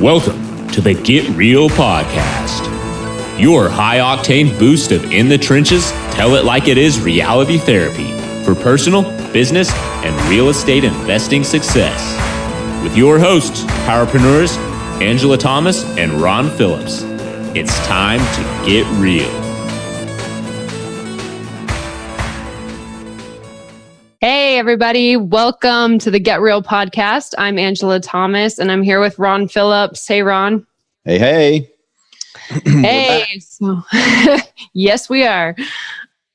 Welcome to the Get Real Podcast, your high-octane boost of in the trenches, tell it like it is reality therapy for personal, business, and real estate investing success. With your hosts, powerpreneurs, Angela Thomas and Ron Phillips. It's time to get real. Hey, everybody. Welcome to the Get Real Podcast. I'm Angela Thomas, and I'm here with Ron Phillips. Hey, Ron. Hey. Hey. So, yes, we are.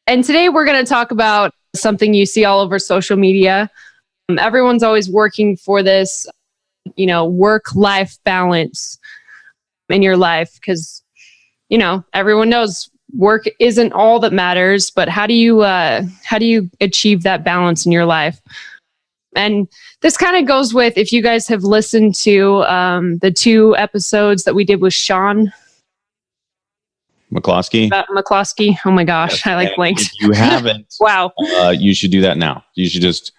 And today we're going to talk about something you see all over social media. Everyone's always working for this, work-life balance in your life because, everyone knows work isn't all that matters, but how do you achieve that balance in your life? And this kind of goes with, if you guys have listened to the 2 episodes that we did with Sean McCloskey. Oh my gosh, yes, I blanked. If you haven't, wow, you should do that now. You should just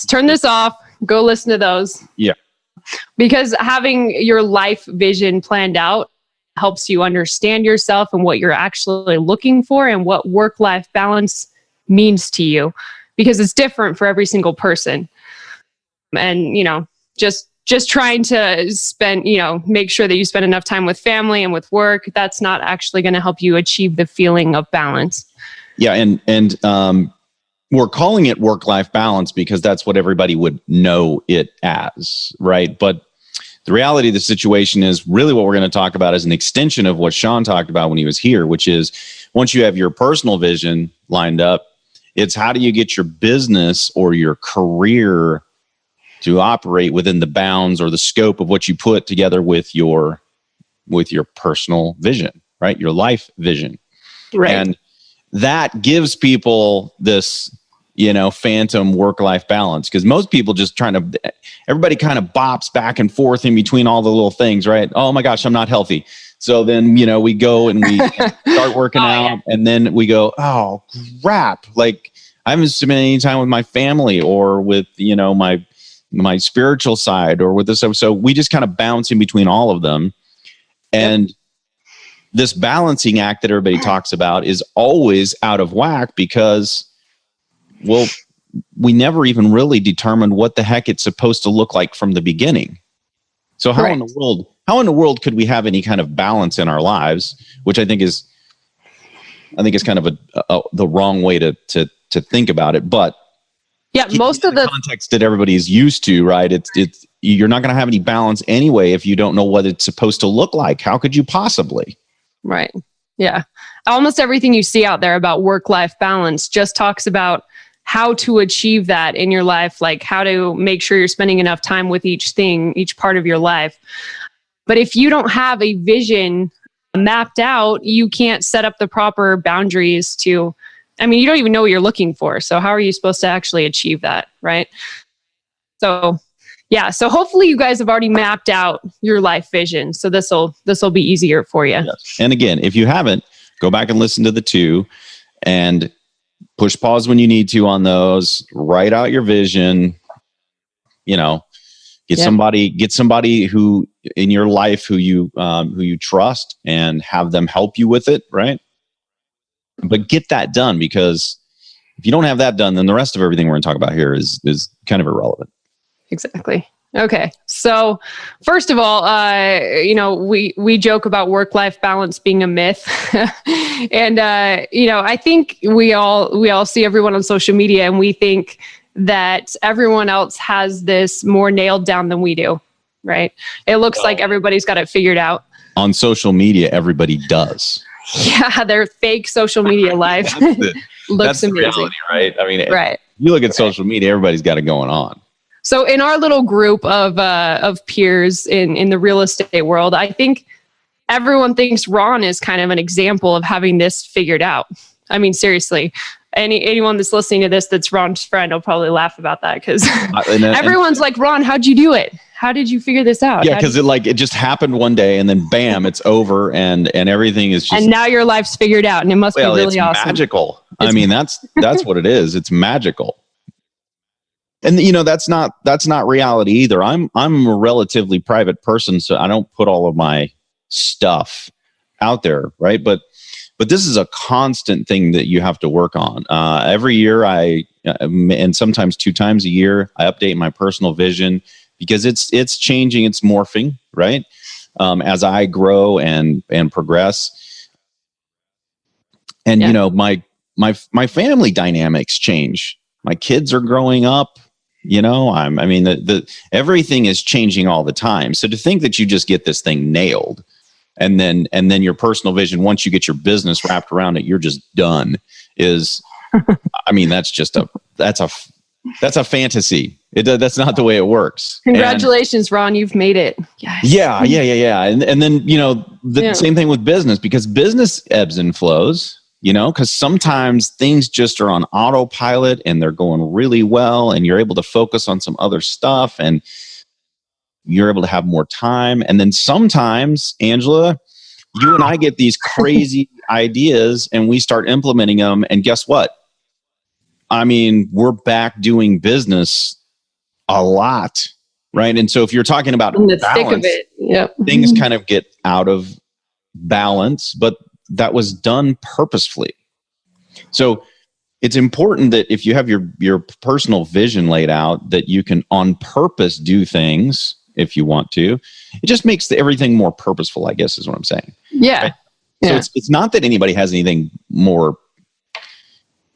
turn this off. Go listen to those. Yeah, because having your life vision planned out helps you understand yourself and what you're actually looking for and what work-life balance means to you, because it's different for every single person. And, just trying to spend, make sure that you spend enough time with family and with work, that's not actually going to help you achieve the feeling of balance. Yeah. And we're calling it work-life balance because that's what everybody would know it as, right? But the reality of the situation is really what we're going to talk about is an extension of what Sean talked about when he was here, which is once you have your personal vision lined up, it's how do you get your business or your career to operate within the bounds or the scope of what you put together with your personal vision, right? Your life vision. Right. And that gives people this phantom work-life balance, because most people just everybody kind of bops back and forth in between all the little things, right? Oh my gosh, I'm not healthy. So then, we go and we start working out, and then we go, oh crap. Like I haven't spent any time with my family or with, my spiritual side or with this. So we just kind of bounce in between all of them. And this balancing act that everybody talks about is always out of whack because, well, we never even really determined what the heck it's supposed to look like from the beginning. So how in the world could we have any kind of balance in our lives? Which I think is kind of the wrong way to think about it. But yeah, most of the context that everybody is used to, right? It's you're not going to have any balance anyway if you don't know what it's supposed to look like. How could you possibly? Right. Yeah. Almost everything you see out there about work-life balance just talks about how to achieve that in your life, like how to make sure you're spending enough time with each part of your life. But if you don't have a vision mapped out, you can't set up the proper boundaries you don't even know what you're looking for. So how are you supposed to actually achieve that? Right. So yeah. So hopefully you guys have already mapped out your life vision. So this will be easier for you. Yes. And again, if you haven't, go back and listen to the 2 and push pause when you need to on those, write out your vision, get somebody who in your life who you trust and have them help you with it. Right. But get that done, because if you don't have that done, then the rest of everything we're going to talk about here is kind of irrelevant. Exactly. Okay. So first of all, we joke about work-life balance being a myth. And, I think we all see everyone on social media and we think that everyone else has this more nailed down than we do, right? It looks like everybody's got it figured out. On social media, everybody does. Yeah, their fake social media life looks amazing. Reality, right? Right. You look at social media, everybody's got it going on. So in our little group of peers in the real estate world, I think everyone thinks Ron is kind of an example of having this figured out. Seriously, anyone that's listening to this that's Ron's friend will probably laugh about that because everyone's like, Ron, how'd you do it? How did you figure this out? Yeah, because it just happened one day and then bam, it's over and everything is just. And now your life's figured out and it must be really awesome. Magical. That's what it is. It's magical. And that's not reality either. I'm a relatively private person, so I don't put all of my stuff out there, right? But this is a constant thing that you have to work on. Every year, and sometimes 2 times a year, I update my personal vision because it's changing, it's morphing, right? As I grow and progress, and my family dynamics change. My kids are growing up. Everything is changing all the time. So to think that you just get this thing nailed, and then your personal vision, once you get your business wrapped around it, you're just done. That's a fantasy. That's not the way it works. Congratulations, Ron. You've made it. Yes. Yeah. And then, same thing with business, because business ebbs and flows, because sometimes things just are on autopilot and they're going really well and you're able to focus on some other stuff and you're able to have more time. And then sometimes, Angela, you and I get these crazy ideas and we start implementing them. And guess what? We're back doing business a lot, right? And so if you're talking about in the thick of it, yep, things kind of get out of balance, but that was done purposefully. So it's important that if you have your personal vision laid out, that you can on purpose do things if you want to. It just makes everything more purposeful, I guess is what I'm saying. Yeah. Right? So it's not that anybody has anything more,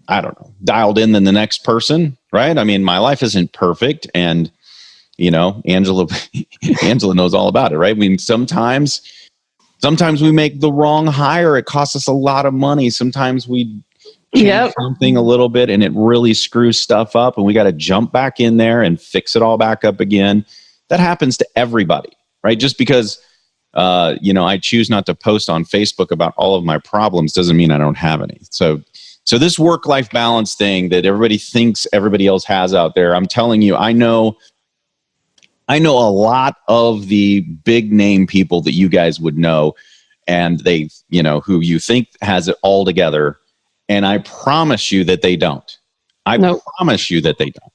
I don't know, dialed in than the next person, right? My life isn't perfect, and Angela knows all about it, right? Sometimes we make the wrong hire. It costs us a lot of money. Sometimes we change something a little bit and it really screws stuff up, and we got to jump back in there and fix it all back up again. That happens to everybody, right? Just because I choose not to post on Facebook about all of my problems doesn't mean I don't have any. So this work-life balance thing that everybody thinks everybody else has out there, I'm telling you, I know a lot of the big name people that you guys would know, and they, who you think has it all together. And I promise you that they don't. Promise you that they don't.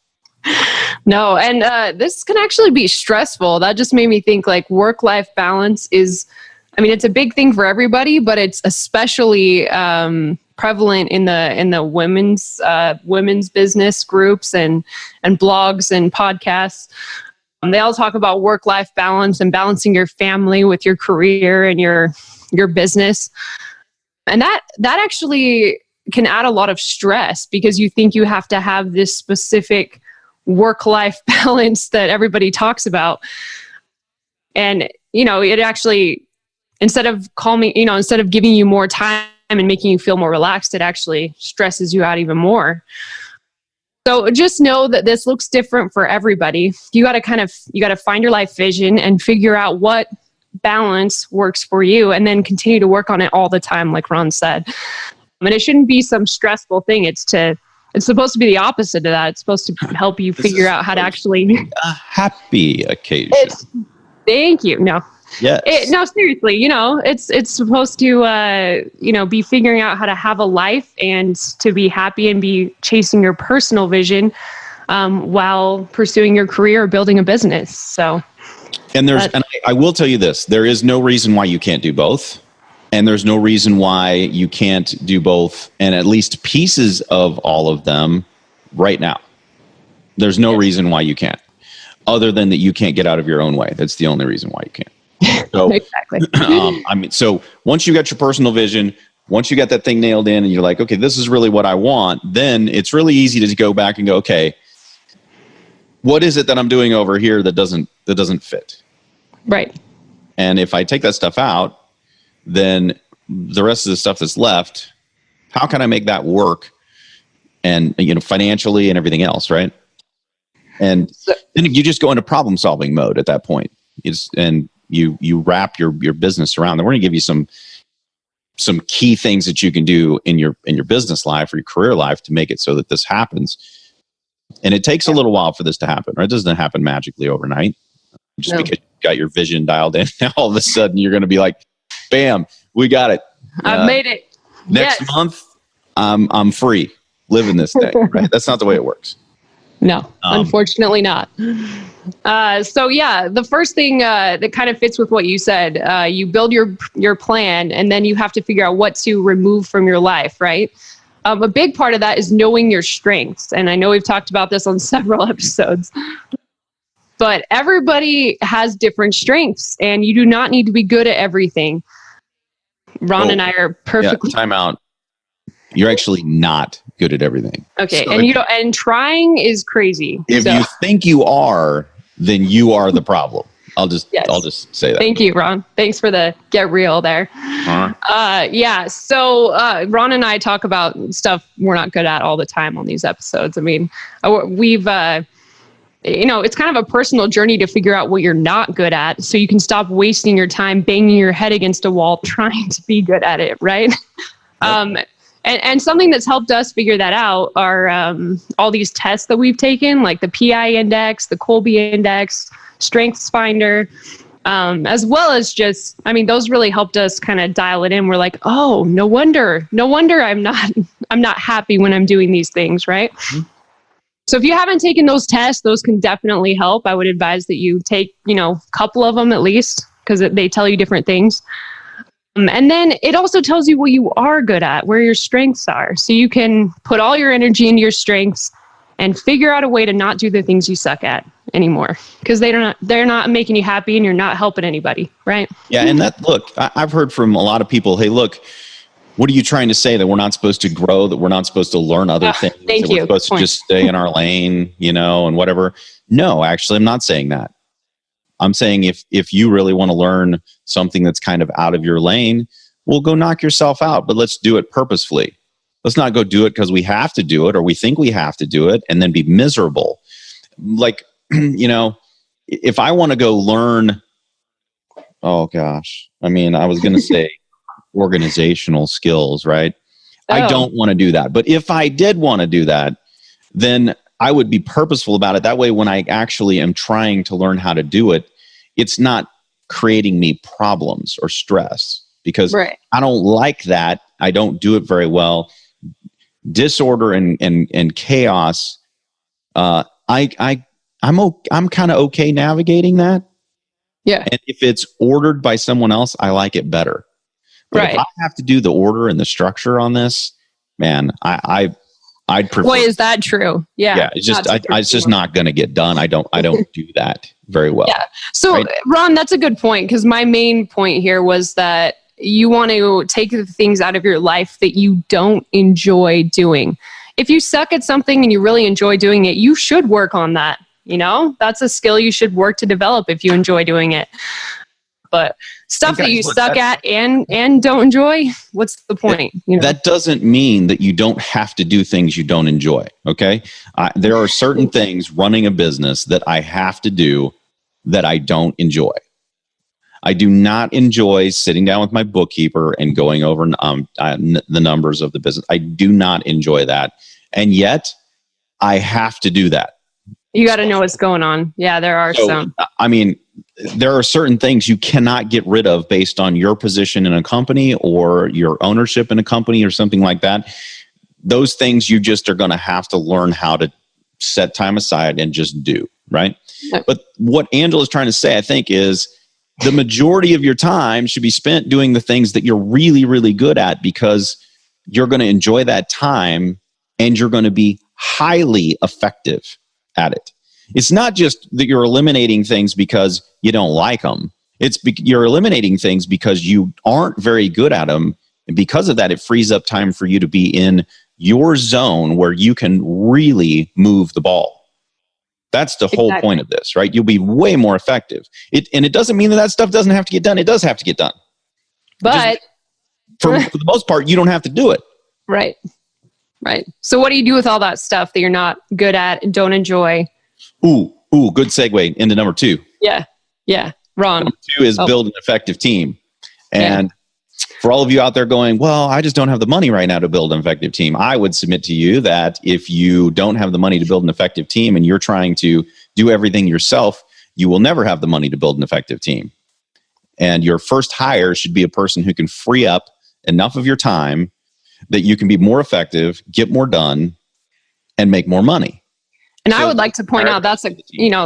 No. And this can actually be stressful. That just made me think like work-life balance is, it's a big thing for everybody, but it's especially prevalent in the women's business groups and blogs and podcasts. They all talk about work-life balance and balancing your family with your career and your business. And that actually can add a lot of stress because you think you have to have this specific work-life balance that everybody talks about. And, it actually, instead of giving you more time and making you feel more relaxed, it actually stresses you out even more. So just know that this looks different for everybody. You got to find your life vision and figure out what balance works for you, and then continue to work on it all the time, like Ron said. And it shouldn't be some stressful thing. It's supposed to be the opposite of that. It's supposed to help you figure out how to actually a happy occasion. Thank you. No. Yes. No, seriously, it's supposed to, be figuring out how to have a life and to be happy and be chasing your personal vision while pursuing your career or building a business. So, and I will tell you this, there is no reason why you can't do both. And there's no reason why you can't do both and at least pieces of all of them right now. There's no reason why you can't, other than that you can't get out of your own way. That's the only reason why you can't. So, exactly. So once you got your personal vision, once you got that thing nailed in and you're like, okay, this is really what I want, then it's really easy to go back and go, okay, what is it that I'm doing over here that doesn't fit? Right. And if I take that stuff out, then the rest of the stuff that's left, how can I make that work? And, financially and everything else. Right. And then you just go into problem solving mode at that point. You wrap your business around. And we're going to give you some key things that you can do in your business life or your career life to make it so that this happens. And it takes a little while for this to happen, right? It doesn't happen magically overnight. Just because you got your vision dialed in, all of a sudden you're going to be like, bam, we got it. I've made it. Next month, I'm free living this day, right? That's not the way it works. No, unfortunately not. So yeah, the first thing that kind of fits with what you said, you build your plan, and then you have to figure out what to remove from your life, right? A big part of that is knowing your strengths. And I know we've talked about this on several episodes, but everybody has different strengths, and you do not need to be good at everything. Ron and I are perfectly... Yeah, time out. You're actually not good at everything. Okay. So and trying is crazy. If you think you are, then you are the problem. I'll just say that. Thank you, Ron. Thanks for the get real there. Yeah. So Ron and I talk about stuff we're not good at all the time on these episodes. I mean, we've it's kind of a personal journey to figure out what you're not good at, so you can stop wasting your time banging your head against a wall trying to be good at it, right? Yep. And something that's helped us figure that out are all these tests that we've taken, like the PI index, the Colby index, Strengths Finder, as well as those really helped us kind of dial it in. We're like, oh, no wonder I'm not happy when I'm doing these things, right? Mm-hmm. So if you haven't taken those tests, those can definitely help. I would advise that you take, a couple of them at least, because they tell you different things. And then it also tells you what you are good at, where your strengths are. So you can put all your energy into your strengths and figure out a way to not do the things you suck at anymore, because they're not making you happy and you're not helping anybody, right? Yeah. And I've heard from a lot of people, hey, look, what are you trying to say? That we're not supposed to grow, that we're not supposed to learn other things, that we're supposed to just stay in our lane, and whatever. No, actually, I'm not saying that. I'm saying if you really want to learn something that's kind of out of your lane, well, go knock yourself out, but let's do it purposefully. Let's not go do it because we have to do it or we think we have to do it and then be miserable. Like, if I want to go learn, oh gosh, I was going to say organizational skills, right? Oh. I don't want to do that. But if I did want to do that, then I would be purposeful about it. That way, when I actually am trying to learn how to do it, it's not creating me problems or stress, because I don't like that. I don't do it very well. Disorder and chaos. I'm kind of okay navigating that. Yeah. And if it's ordered by someone else, I like it better. But if I have to do the order and the structure on this, man, I'd prefer. Boy, is that true? Yeah. Yeah. It's just not going to get done. I don't do that very well. Yeah. So Ron, that's a good point, because my main point here was that you want to take the things out of your life that you don't enjoy doing. If you suck at something and you really enjoy doing it, you should work on that. That's a skill you should work to develop if you enjoy doing it. But stuff that you suck at and don't enjoy, what's the point? That doesn't mean that you don't have to do things you don't enjoy. Okay. There are certain things running a business that I have to do that I don't enjoy. I do not enjoy sitting down with my bookkeeper and going over the numbers of the business. I do not enjoy that. And yet I have to do that. You got to know what's going on. Yeah, there are some. There are certain things you cannot get rid of based on your position in a company or your ownership in a company or something like that. Those things you just are going to have to learn how to set time aside and just do, right? Okay. But what Angela's trying to say, I think, is the majority of your time should be spent doing the things that you're really, really good at, because you're going to enjoy that time and you're going to be highly effective at it. It's not just that you're eliminating things because you don't like them. You're eliminating things because you aren't very good at them. And because of that, it frees up time for you to be in your zone where you can really move the ball. That's the whole point of this, right? You'll be way more effective. And it doesn't mean that stuff doesn't have to get done. It does have to get done. But for the most part, you don't have to do it. Right. So what do you do with all that stuff that you're not good at and don't enjoy? Ooh, good segue into number 2. Yeah. Ron. Number 2 is build an effective team. And for all of you out there going, well, I just don't have the money right now to build an effective team, I would submit to you that if you don't have the money to build an effective team and you're trying to do everything yourself, you will never have the money to build an effective team. And your first hire should be a person who can free up enough of your time that you can be more effective, get more done, and make more money. And I would like to point out that's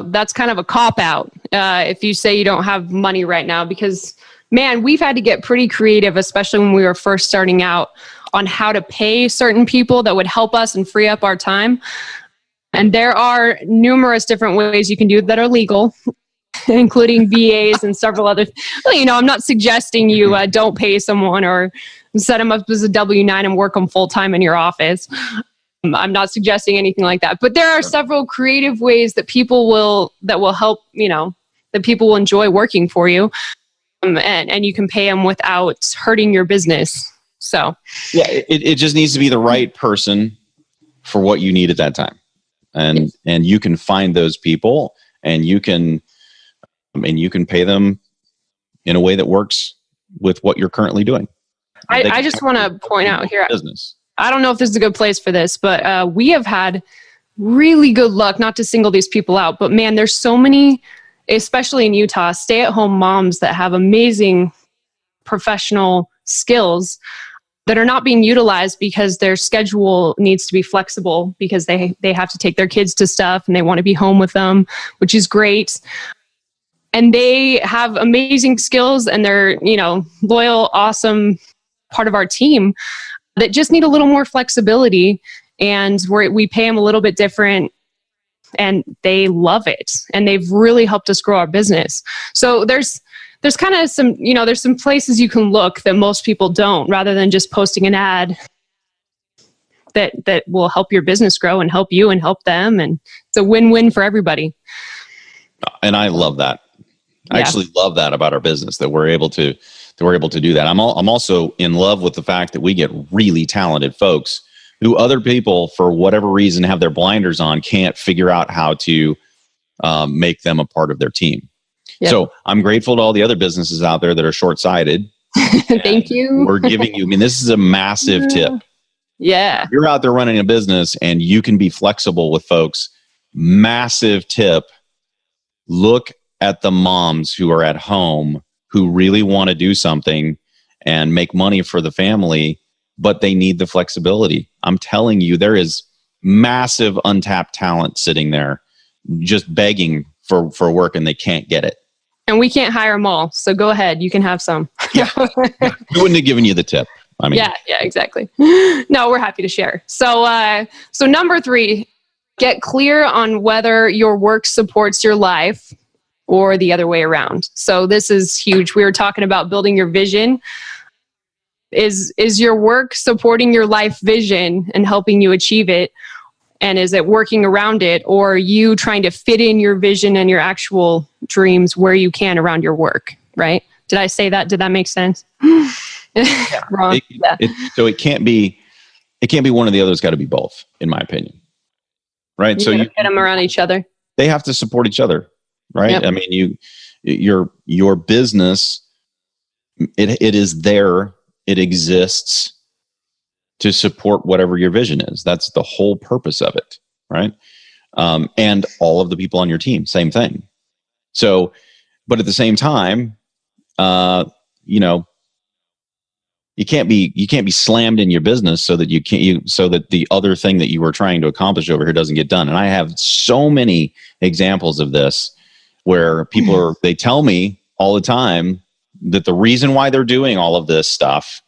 that's kind of a cop out if you say you don't have money right now, because man, we've had to get pretty creative, especially when we were first starting out, on how to pay certain people that would help us and free up our time. And there are numerous different ways you can do it that are legal, including VAs and several other. Well, I'm not suggesting you don't pay someone or set them up as a W-9 and work them full time in your office. I'm not suggesting anything like that, but there are several creative ways that people will help, that people will enjoy working for you. And you can pay them without hurting your business. So yeah, it just needs to be the right person for what you need at that time. And you can find those people, and you can pay them in a way that works with what you're currently doing. I just want to point out here, business. I don't know if this is a good place for this, but we have had really good luck, not to single these people out, but man, there's so many, especially in Utah, stay-at-home moms that have amazing professional skills that are not being utilized because their schedule needs to be flexible, because they have to take their kids to stuff and they want to be home with them, which is great. And they have amazing skills, and they're, loyal, awesome part of our team that just need a little more flexibility, and we pay them a little bit different, and they love it, and they've really helped us grow our business. So there's kind of some, there's some places you can look that most people don't, rather than just posting an ad that will help your business grow and help you and help them. And it's a win-win for everybody. And I love that. I actually love that about our business, that we're able to do that. I'm also in love with the fact that we get really talented folks who other people, for whatever reason, have their blinders on, can't figure out how to make them a part of their team. Yep. So I'm grateful to all the other businesses out there that are short-sighted. Thank you. We're giving you, this is a massive tip. Yeah. If you're out there running a business and you can be flexible with folks, massive tip. Look at the moms who are at home who really want to do something and make money for the family, but they need the flexibility. I'm telling you, there is massive untapped talent sitting there just begging for work, and they can't get it. And we can't hire them all. So go ahead. You can have some. Yeah. We wouldn't have given you the tip. Yeah, exactly. No, we're happy to share. So number 3, get clear on whether your work supports your life or the other way around. So this is huge. We were talking about building your vision. Is your work supporting your life vision and helping you achieve it? And is it working around it, or are you trying to fit in your vision and your actual dreams where you can around your work, right? Did I say that? Did that make sense? Wrong. So it can't be one or the other. It's got to be both, in my opinion. Right? So you fit them around each other. They have to support each other, right? Yep. Your business, it is there. It exists to support whatever your vision is. That's the whole purpose of it, right? And all of the people on your team, same thing. So, but at the same time, you can't be slammed in your business so that so that the other thing that you were trying to accomplish over here doesn't get done. And I have so many examples of this where people they tell me all the time that the reason why they're doing all of this stuff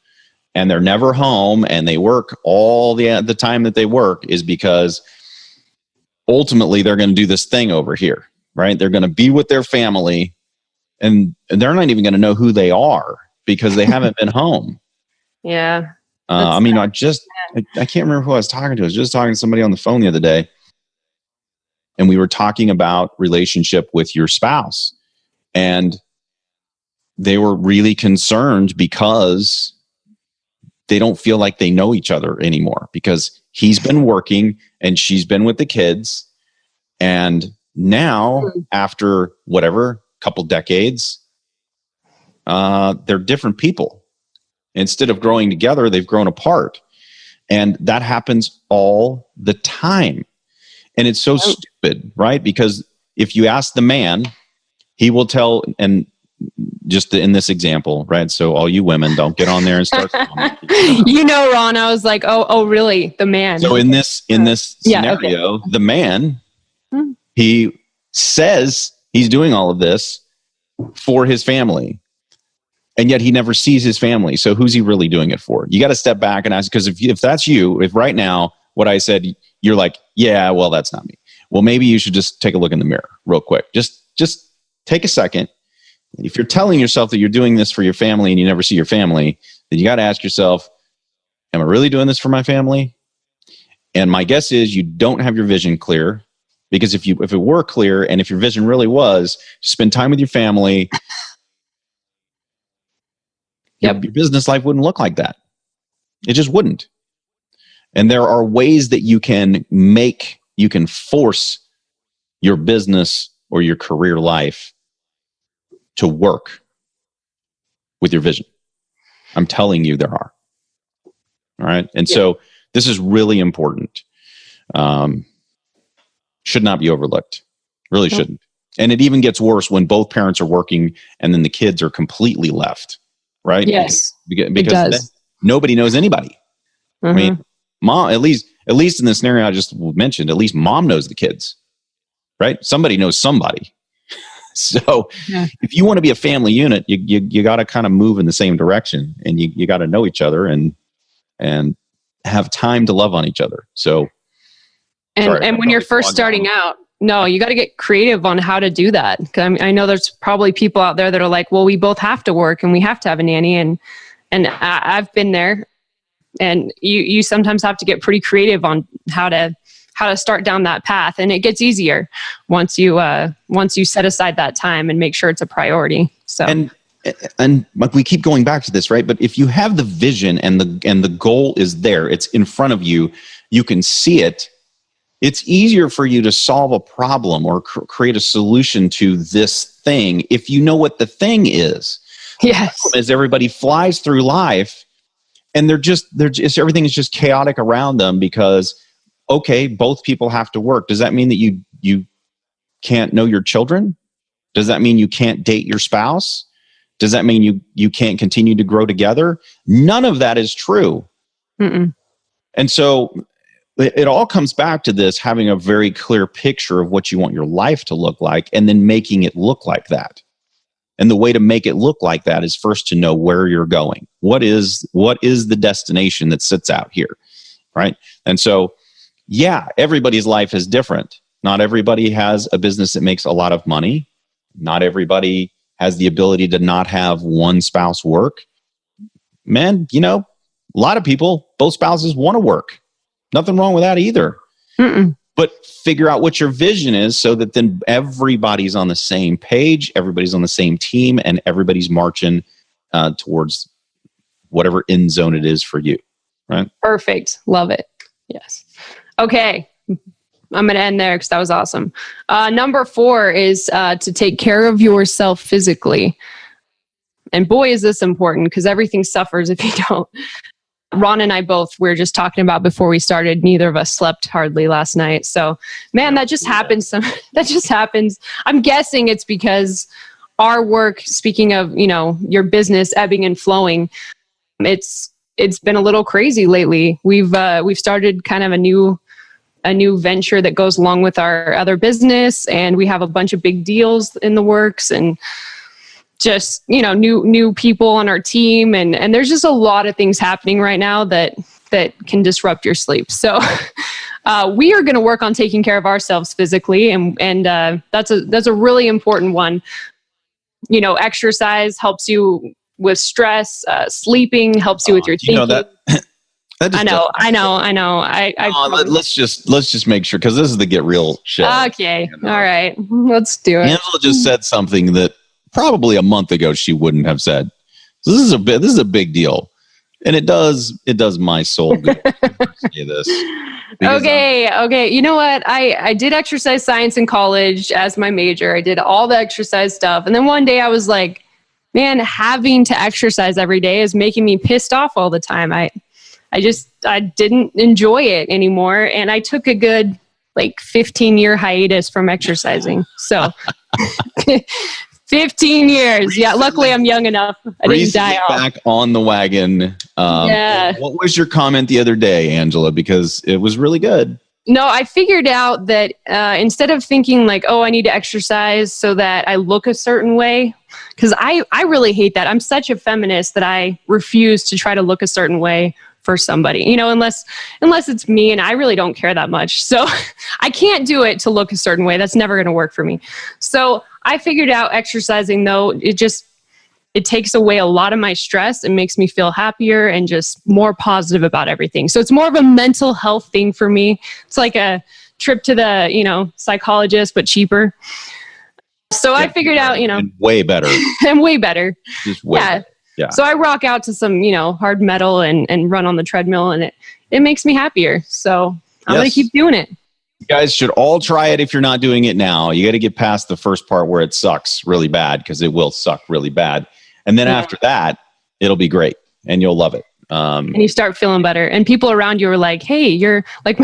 and they're never home and they work all the time that they work is because ultimately they're going to do this thing over here, right? They're going to be with their family and they're not even going to know who they are because they haven't been home. Yeah. I can't remember who I was talking to. I was just talking to somebody on the phone the other day, and we were talking about relationship with your spouse, and they were really concerned because they don't feel like they know each other anymore because he's been working and she's been with the kids. And now after whatever couple decades, they're different people. Instead of growing together, they've grown apart. And that happens all the time. And it's so stupid, right? Because if you ask the man, he will tell, and just in this example, right? So all you women, don't get on there and start. Ron, I was like, oh, really? The man. So in this scenario, the man He says he's doing all of this for his family, and yet he never sees his family. So who's he really doing it for? You got to step back and ask, because if that's you, if right now what I said, you're like, yeah, well, that's not me. Well, maybe you should just take a look in the mirror real quick. Just take a second. If you're telling yourself that you're doing this for your family and you never see your family, then you got to ask yourself, am I really doing this for my family? And my guess is you don't have your vision clear, because if it were clear, and if your vision really was to spend time with your family, your business life wouldn't look like that. It just wouldn't. And there are ways that you can force your business or your career life to work with your vision. I'm telling you there are. All right. And so this is really important. Should not be overlooked. Really shouldn't. And it even gets worse when both parents are working and then the kids are completely left. Right? Yes. Because nobody knows anybody. I mean, mom, at least in the scenario I just mentioned, at least mom knows the kids. Right? Somebody knows somebody. So if you want to be a family unit, you got to kind of move in the same direction, and you got to know each other and have time to love on each other. So, and when you're first starting out, you got to get creative on how to do that. I know there's probably people out there that are like, well, we both have to work and we have to have a nanny. And I've been there, and you sometimes have to get pretty creative on how to start down that path. And it gets easier once you set aside that time and make sure it's a priority. So, and we keep going back to this, right? But if you have the vision and the goal is there, it's in front of you, you can see it. It's easier for you to solve a problem or create a solution to this thing if you know what the thing is. Yes. As everybody flies through life, and everything is just chaotic around them because, okay, both people have to work. Does that mean that you can't know your children? Does that mean you can't date your spouse? Does that mean you can't continue to grow together? None of that is true. Mm-mm. And so it all comes back to this, having a very clear picture of what you want your life to look like, and then making it look like that. And the way to make it look like that is first to know where you're going. What is the destination that sits out here, right? And so, everybody's life is different. Not everybody has a business that makes a lot of money. Not everybody has the ability to not have one spouse work. Man, a lot of people, both spouses want to work. Nothing wrong with that either. Mm-mm. But figure out what your vision is so that then everybody's on the same page, everybody's on the same team, and everybody's marching towards whatever end zone it is for you. Right? Perfect. Love it. Yes. Okay. I'm going to end there because that was awesome. Number 4 is to take care of yourself physically. And boy, is this important, because everything suffers if you don't. Ron and I both, we were just talking about before we started, neither of us slept hardly last night. So, man, that just happens. That just happens. I'm guessing it's because our work, speaking of, your business ebbing and flowing, it's been a little crazy lately. We've started kind of a new venture that goes along with our other business, and we have a bunch of big deals in the works, and just, new people on our team. And there's just a lot of things happening right now that can disrupt your sleep. So we are going to work on taking care of ourselves physically. And that's a really important one. Exercise helps you with stress, sleeping helps you with your thinking. I know. Let's just make sure, because this is the get real shit. Okay. All right. Let's do it. Angela just said something that probably a month ago she wouldn't have said. So this is a big deal, and it does my soul good to say this. Okay. You know what? I did exercise science in college as my major. I did all the exercise stuff, and then one day I was like, man, having to exercise every day is making me pissed off all the time. I didn't enjoy it anymore, and I took a good 15-year hiatus from exercising. So 15 years. Yeah, luckily I'm young enough. I didn't die off. Back on the wagon. What was your comment the other day, Angela? Because it was really good. No, I figured out that instead of thinking like, oh, I need to exercise so that I look a certain way, because I really hate that. I'm such a feminist that I refuse to try to look a certain way for somebody, unless it's me, and I really don't care that much. So I can't do it to look a certain way. That's never going to work for me. So I figured out exercising, though, it takes away a lot of my stress and makes me feel happier and just more positive about everything. So it's more of a mental health thing for me. It's like a trip to the, psychologist, but cheaper. So I figured out, and way better. and way better. Just way better. Yeah. So I rock out to some, hard metal and run on the treadmill, and it makes me happier. So I'm going to keep doing it. You guys should all try it if you're not doing it now. You got to get past the first part where it sucks really bad, because it will suck really bad. And then after that, it'll be great and you'll love it. And you start feeling better. And people around you are like, hey, you're like,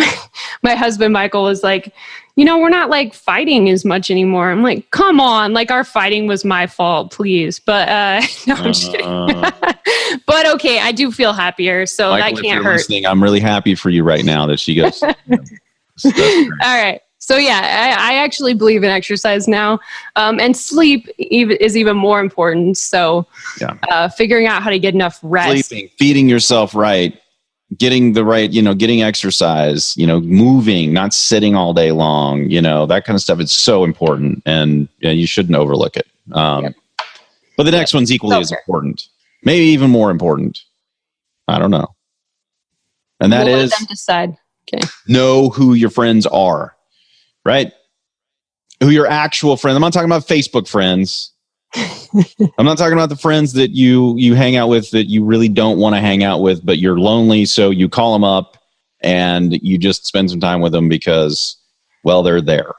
my husband, Michael, was like, we're not like fighting as much anymore. I'm like, come on, like our fighting was my fault, please. But no, I'm just kidding. But okay, I do feel happier. So Michael, that can't hurt. Listening, I'm really happy for you right now that she goes. All right. So yeah, I actually believe in exercise now, and sleep is even more important. So figuring out how to get enough rest, sleeping, feeding yourself right, getting the right, getting exercise, moving, not sitting all day long, that kind of stuff. It's so important, and you shouldn't overlook it. But the next one's equally as important, maybe even more important. I don't know. And that is let them decide. Okay. Know who your friends are. Right? Who your actual friends. I'm not talking about Facebook friends. I'm not talking about the friends that you hang out with that you really don't want to hang out with, but you're lonely, so you call them up and you just spend some time with them because, well, they're there.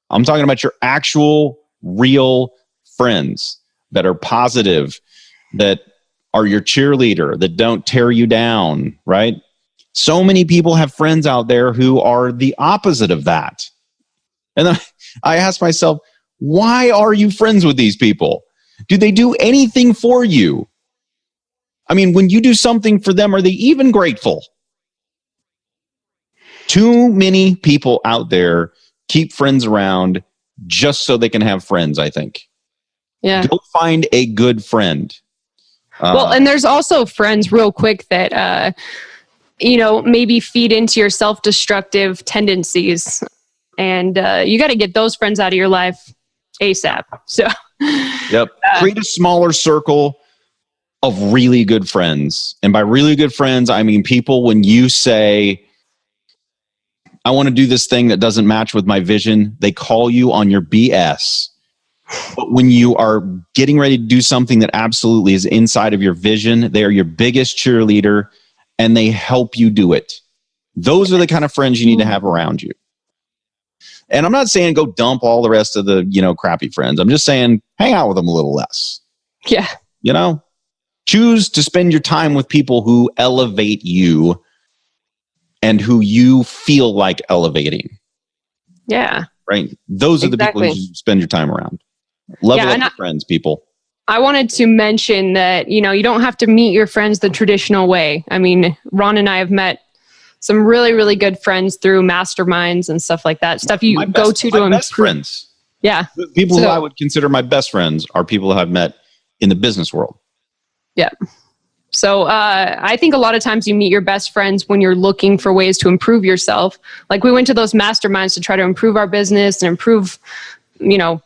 I'm talking about your actual, real friends that are positive, that are your cheerleader, that don't tear you down, right? So many people have friends out there who are the opposite of that. And then I ask myself, why are you friends with these people? Do they do anything for you? I mean, when you do something for them, are they even grateful? Too many people out there keep friends around just so they can have friends, I think. Yeah. Go find a good friend. Well, and there's also friends, real quick, that, maybe feed into your self-destructive tendencies. And you got to get those friends out of your life ASAP. So, create a smaller circle of really good friends. And by really good friends, I mean people, when you say, I want to do this thing that doesn't match with my vision, they call you on your BS. But when you are getting ready to do something that absolutely is inside of your vision, they are your biggest cheerleader and they help you do it. Those are the kind of friends you need to have around you. And I'm not saying go dump all the rest of the, crappy friends. I'm just saying hang out with them a little less. Yeah. Choose to spend your time with people who elevate you and who you feel like elevating. Yeah. Right. Those are the people you should spend your time around. Level up your friends, people. I wanted to mention that, you don't have to meet your friends the traditional way. I mean, Ron and I have met some really, really good friends through masterminds and stuff like that. Stuff you go to my best friends. Yeah. People who I would consider my best friends are people who I've met in the business world. Yeah. So I think a lot of times you meet your best friends when you're looking for ways to improve yourself. Like we went to those masterminds to try to improve our business and improve,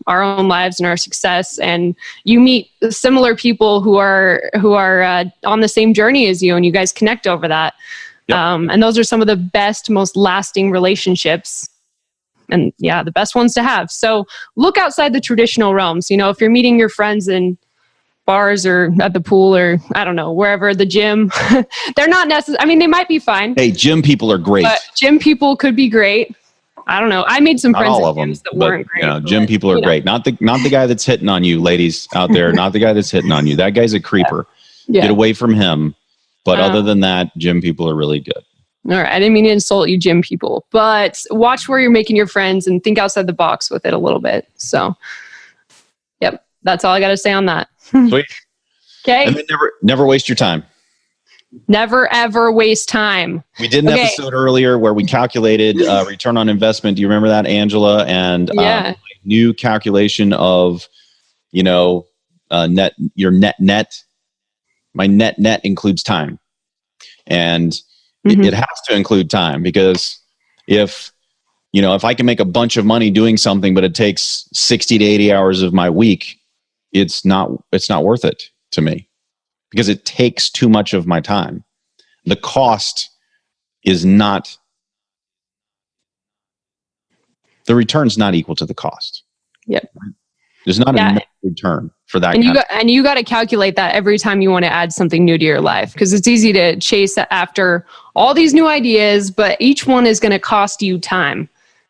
our own lives and our success. And you meet similar people who are on the same journey as you, and you guys connect over that. Yep. And those are some of the best, most lasting relationships. And the best ones to have. So look outside the traditional realms. If you're meeting your friends in bars or at the pool or I don't know, wherever, the gym, they're not necessary. I mean, they might be fine. Hey, gym people are great. But gym people could be great. I don't know. I made some friends at gyms that weren't great. Gym people are great. Not the guy that's hitting on you, ladies out there. Not the guy that's hitting on you. That guy's a creeper. Yeah. Get away from him. But other than that, gym people are really good. All right. I didn't mean to insult you, gym people, but watch where you're making your friends and think outside the box with it a little bit. So, that's all I got to say on that. Sweet. Okay. And then never waste your time. Never, ever waste time. We did an episode earlier where we calculated return on investment. Do you remember that, Angela? And new calculation of, your net. My net includes time. And it has to include time, because if I can make a bunch of money doing something, but it takes 60 to 80 hours of my week, it's not worth it to me, because it takes too much of my time. The cost is not, the return's not equal to the cost. Yep. There's not enough return for that. And you got to calculate that every time you want to add something new to your life, because it's easy to chase after all these new ideas, but each one is going to cost you time.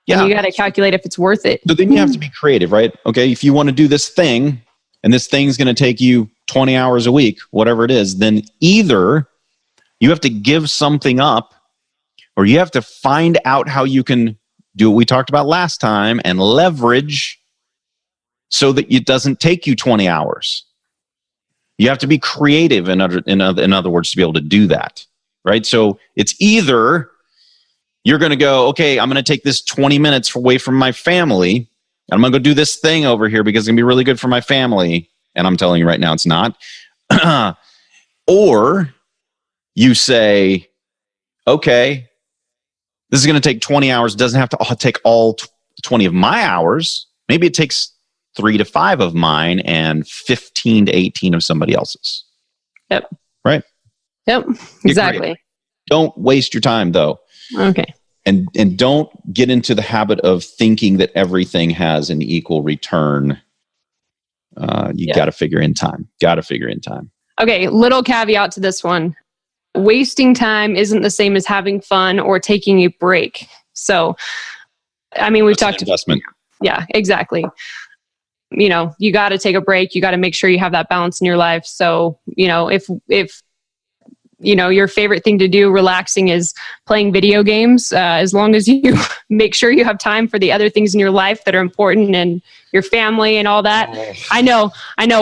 Yeah. And you got to calculate if it's worth it. So then you have to be creative, right? Okay. If you want to do this thing and this thing's going to take you 20 hours a week, whatever it is, then either you have to give something up, or you have to find out how you can do what we talked about last time and leverage so that it doesn't take you 20 hours. You have to be creative, in other words, to be able to do that, right? So it's either you're going to go, okay, I'm going to take this 20 minutes away from my family, and I'm going to go do this thing over here because it's going to be really good for my family. And I'm telling you right now, it's not. Or you say, okay, this is going to take 20 hours. It doesn't have to take all 20 of my hours. Maybe it takes 3 to 5 of mine and 15 to 18 of somebody else's. Yep. Right? Yep. Exactly. Don't waste your time, though. Okay. And don't get into the habit of thinking that everything has an equal return. You got to figure in time. Okay. Little caveat to this one. Wasting time isn't the same as having fun or taking a break. So, I mean, we've talked about investment. Yeah, exactly. You got to take a break. You got to make sure you have that balance in your life. So, if your favorite thing to do relaxing is playing video games, as long as you make sure you have time for the other things in your life that are important and your family and all that. I know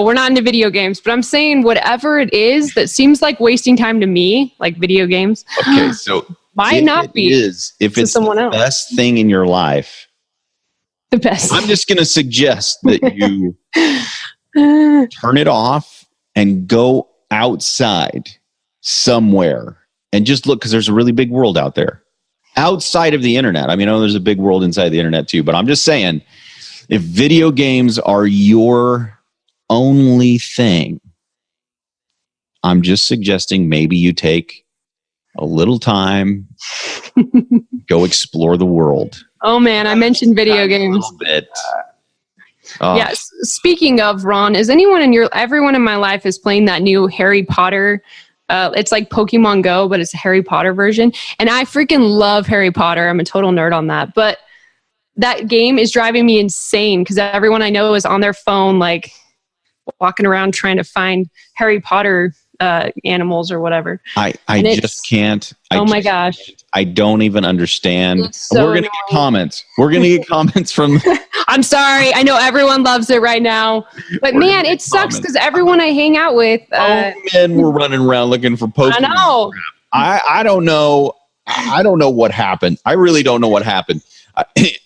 we're not into video games, but I'm saying whatever it is that seems like wasting time to me, like video games. Okay. So might not be. If it's someone else, the best thing in your life, the best. I'm just going to suggest that you turn it off and go outside somewhere and just look, because there's a really big world out there outside of the internet. I mean, I know there's a big world inside the internet too, but I'm just saying, if video games are your only thing, I'm just suggesting maybe you take a little time, go explore the world. Oh man, I mentioned video games. A little bit. Yes. Speaking of, Ron, is everyone in my life is playing that new Harry Potter? It's like Pokemon Go, but it's a Harry Potter version. And I freaking love Harry Potter. I'm a total nerd on that. But that game is driving me insane because everyone I know is on their phone, like walking around trying to find Harry Potter animals or whatever. I just can't. Oh my gosh. I don't even understand. So We're going to get comments. We're going to get comments from... I'm sorry. I know everyone loves it right now. But man, it sucks because everyone I hang out with... men were running around looking for Pokemon. I know. I don't know. I don't know what happened. I really don't know what happened.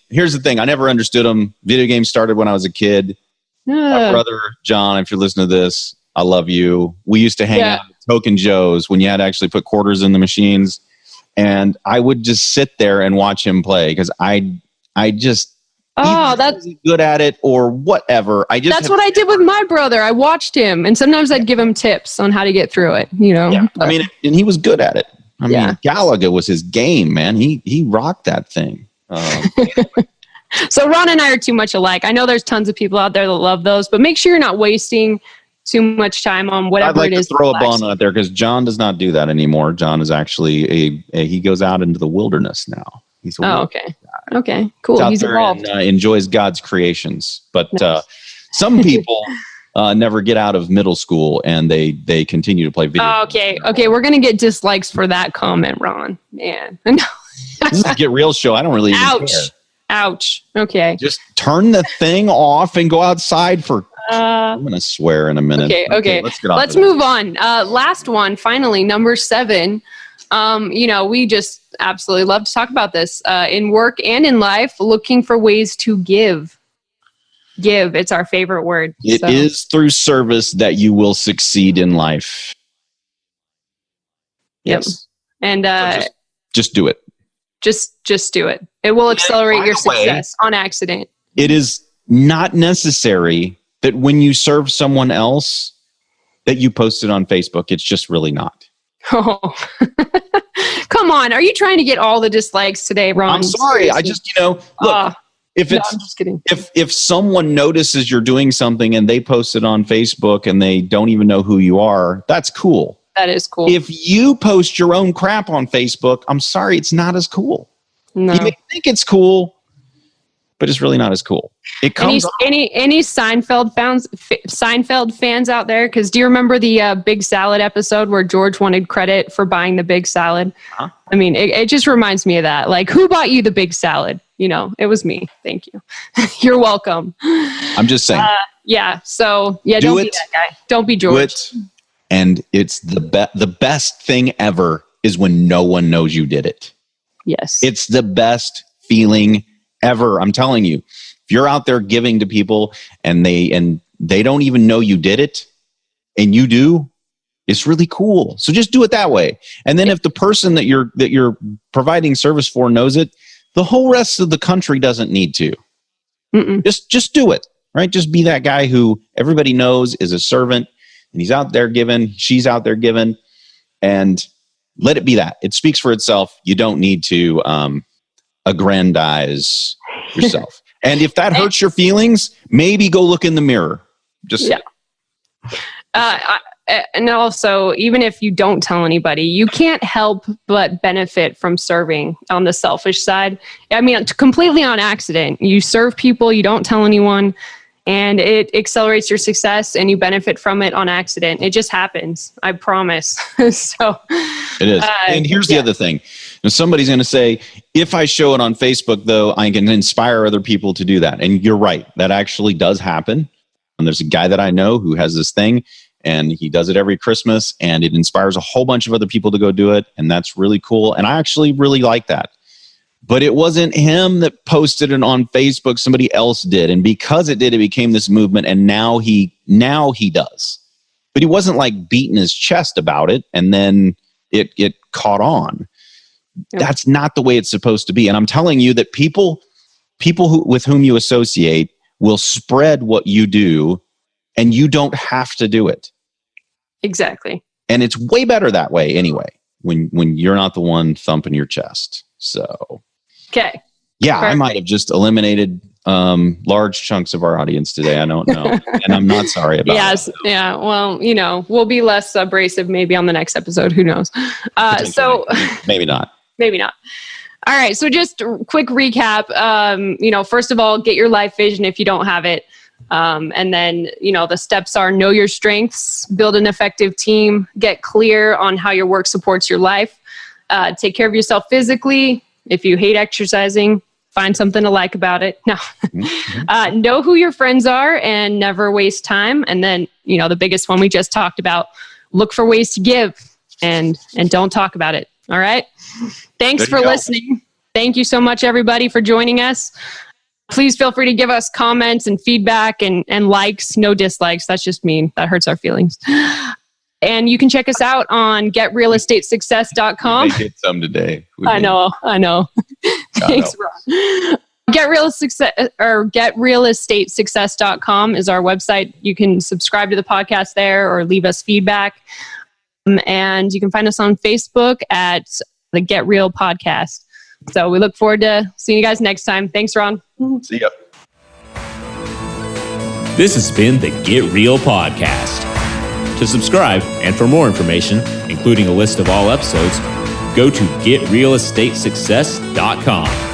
Here's the thing. I never understood them. Video games started when I was a kid. My brother, John, if you're listening to this, I love you. We used to hang out at Token Joe's when you had to actually put quarters in the machines. And I would just sit there and watch him play because I just... that's good at it or whatever. That's what I did with my brother. I watched him, and sometimes I'd give him tips on how to get through it. Yeah. I mean, and he was good at it. I mean, Galaga was his game, man. He rocked that thing. So Ron and I are too much alike. I know there's tons of people out there that love those, but make sure you're not wasting too much time on whatever it is. I'd like to throw a bone out there because John does not do that anymore. John is actually he goes out into the wilderness now. He's okay. Okay, cool. He's evolved. And, enjoys God's creations. But some people never get out of middle school and they continue to play video games. Okay. We're going to get dislikes for that comment, Ron. Man. This is a Get Real show. I don't really even care. Ouch. Okay. Just turn the thing off and go outside for I'm going to swear in a minute. Okay. Let's get off. Let's move on. Last one, finally, number 7. We just absolutely love to talk about this in work and in life, looking for ways to give. Give, it's our favorite word. It is through service that you will succeed in life. Yes. And so just do it. Just do it. It will accelerate your success on accident. It is not necessary that when you serve someone else that you post it on Facebook. It's just really not. Oh, come on. Are you trying to get all the dislikes today, Ron? I'm sorry. Seriously. I just, look, I'm just kidding. If someone notices you're doing something and they post it on Facebook and they don't even know who you are, that's cool. That is cool. If you post your own crap on Facebook, I'm sorry, it's not as cool. No. You may think it's cool, but it's really not as cool. It comes any Seinfeld fans out there? Because do you remember the Big Salad episode where George wanted credit for buying the big salad? Huh? I mean, it just reminds me of that. Like, who bought you the big salad? It was me. Thank you. You're welcome. I'm just saying. So don't be that guy. Don't be George. Do it. And it's the best thing ever is when no one knows you did it. Yes. It's the best feeling ever. I'm telling you, if you're out there giving to people and they don't even know you did it and you do, it's really cool. So just do it that way. And then if the person that you're providing service for knows it, the whole rest of the country doesn't need to. Just do it, right? Just be that guy who everybody knows is a servant and he's out there giving, she's out there giving, and let it be that. It speaks for itself. You don't need to aggrandize yourself. And if that hurts your feelings, maybe go look in the mirror. And also, even if you don't tell anybody, you can't help but benefit from serving on the selfish side. I mean, completely on accident. You serve people, you don't tell anyone, and it accelerates your success and you benefit from it on accident. It just happens. I promise. So it is. And here's the other thing. Somebody's going to say, if I show it on Facebook, though, I can inspire other people to do that. And you're right. That actually does happen. And there's a guy that I know who has this thing, and he does it every Christmas, and it inspires a whole bunch of other people to go do it. And that's really cool. And I actually really like that. But it wasn't him that posted it on Facebook. Somebody else did. And because it did, it became this movement. And now he does. But he wasn't like beating his chest about it. And then it caught on. Yep. That's not the way it's supposed to be. And I'm telling you that people with whom you associate will spread what you do, and you don't have to do it. Exactly. And it's way better that way anyway, when you're not the one thumping your chest. So, okay. Yeah, perfect. I might have just eliminated large chunks of our audience today. I don't know. And I'm not sorry about it. Yeah. Well, we'll be less abrasive maybe on the next episode. Who knows? So maybe not. Maybe not. All right. So just a quick recap. First of all, get your life vision if you don't have it. And then, the steps are know your strengths, build an effective team, get clear on how your work supports your life, take care of yourself physically. If you hate exercising, find something to like about it. No. Know who your friends are and never waste time. And then, the biggest one we just talked about, look for ways to give and don't talk about it. All right. Thanks for listening. Thank you so much, everybody, for joining us. Please feel free to give us comments and feedback and likes, no dislikes. That's just mean. That hurts our feelings. And you can check us out on getrealestatesuccess.com. They get some today. I know. Thanks, Ron. getrealestatesuccess.com is our website. You can subscribe to the podcast there or leave us feedback. And you can find us on Facebook at the Get Real Podcast. So we look forward to seeing you guys next time. Thanks, Ron. See ya. This has been the Get Real Podcast. To subscribe and for more information, including a list of all episodes, go to getrealestatesuccess.com.